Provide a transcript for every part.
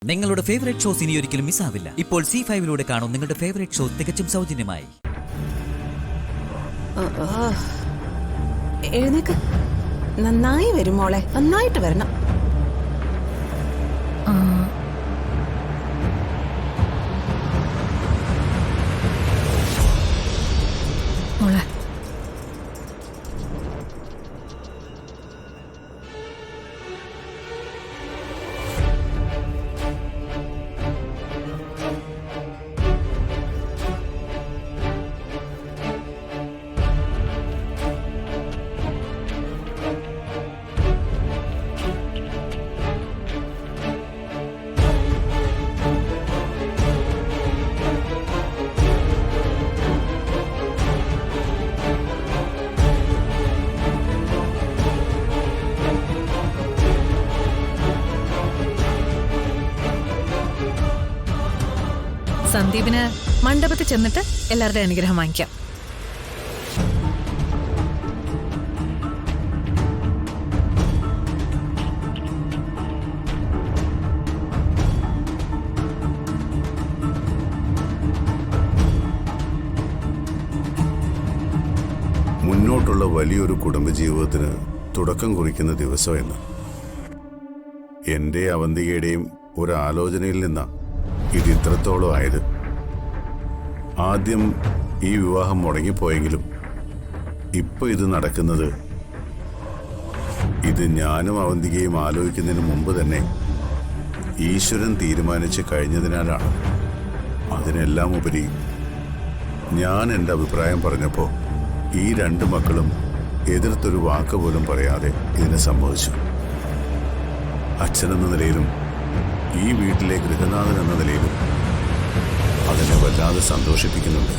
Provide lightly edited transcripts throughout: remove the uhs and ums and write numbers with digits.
നിങ്ങളുടെ favourite shows ഇനി ഒരിക്കലും മിസ്സാവില്ല. ഇപ്പോൾ C5 കാണും നിങ്ങളുടെ ഫേവറേറ്റ് ഷോ തികച്ചും സൗജന്യമായി. എഴുന്നേക്ക്. നന്നായി വരും മോളെ, നന്നായിട്ട് വരണം. മോളെ സന്ദീപിന് മണ്ഡപത്തിൽ ചെന്നിട്ട് എല്ലാവരുടെ അനുഗ്രഹം വാങ്ങിക്കാം. മുന്നോട്ടുള്ള വലിയൊരു കുടുംബജീവിതത്തിന് തുടക്കം കുറിക്കുന്ന ദിവസം എന്ന് എൻ്റെ അവന്തികയുടെയും ഒരു ആലോചനയിൽ നിന്നാണ് ഇത് ഇത്രത്തോളം ആയത്. ആദ്യം ഈ വിവാഹം മുടങ്ങിപ്പോയെങ്കിലും ഇപ്പൊ ഇത് നടക്കുന്നത് ഇത് ഞാനും അവന്തികയും ആലോചിക്കുന്നതിന് മുമ്പ് തന്നെ ഈശ്വരൻ തീരുമാനിച്ച് കഴിഞ്ഞതിനാലാണ്. അതിനെല്ലാം ഉപരി ഞാൻ എൻ്റെ അഭിപ്രായം പറഞ്ഞപ്പോൾ ഈ രണ്ട് മക്കളും എതിർത്തൊരു വാക്ക് പോലും പറയാതെ ഇതിനെ സമ്മതിച്ചു. അച്ഛനെന്ന നിലയിലും ഈ വീട്ടിലെ ഗൃഹനാഥൻ എന്ന നിലയിലും അതിനെ വല്ലാതെ സന്തോഷിപ്പിക്കുന്നുണ്ട്.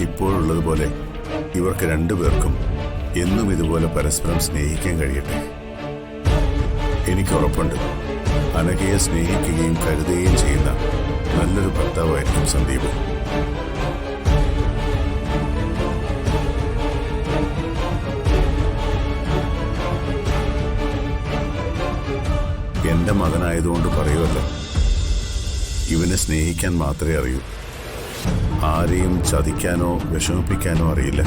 ഇപ്പോഴുള്ളതുപോലെ ഇവർക്ക് രണ്ടുപേർക്കും എന്നും ഇതുപോലെ പരസ്പരം സ്നേഹിക്കാൻ കഴിയട്ടെ. എനിക്ക് ഉറപ്പുണ്ട് അനഘയെ സ്നേഹിക്കുകയും കരുതുകയും ചെയ്യുന്ന നല്ലൊരു ഭർത്താവായിരിക്കും സന്ദീപ്. എന്റെ മകനായതുകൊണ്ട് പറയുമല്ലോ, ഇവനെ സ്നേഹിക്കാൻ മാത്രമേ അറിയൂ. ആരെയും ചതിക്കാനോ വിഷമിപ്പിക്കാനോ അറിയില്ല.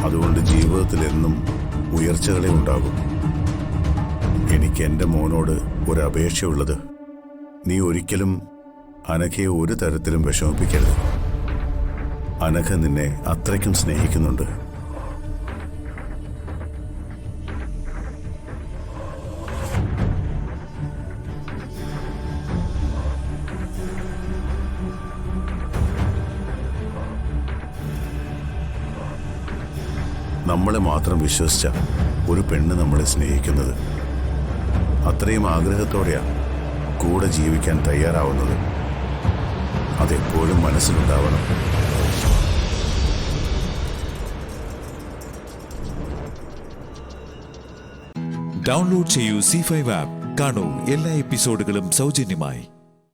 അതുകൊണ്ട് ജീവിതത്തിൽ എന്നും ഉയർച്ചകളെ ഉണ്ടാകും. എനിക്ക് എൻ്റെ മോനോട് ഒരു അപേക്ഷയുള്ളത്, നീ ഒരിക്കലും അനഘയെ ഒരു തരത്തിലും വിഷമിപ്പിക്കരുത്. അനഘ നിന്നെ അത്രയ്ക്കും സ്നേഹിക്കുന്നുണ്ട്. നമ്മളെ മാത്രം വിശ്വസിച്ച ഒരു പെണ്ണ് നമ്മളെ സ്നേഹിക്കുന്നത്. അത്രയും ആഗ്രഹത്തോടെയാണ് കൂടെ ജീവിക്കാൻ തയ്യാറാവുന്നത്. അതെപ്പോഴും മനസ്സിലുണ്ടാവണം. ഡൗൺലോഡ് ചെയ്യൂ C5 ആപ്പ്. കാണൂ എല്ലാ എപ്പിസോഡുകളും സൗജന്യമായി.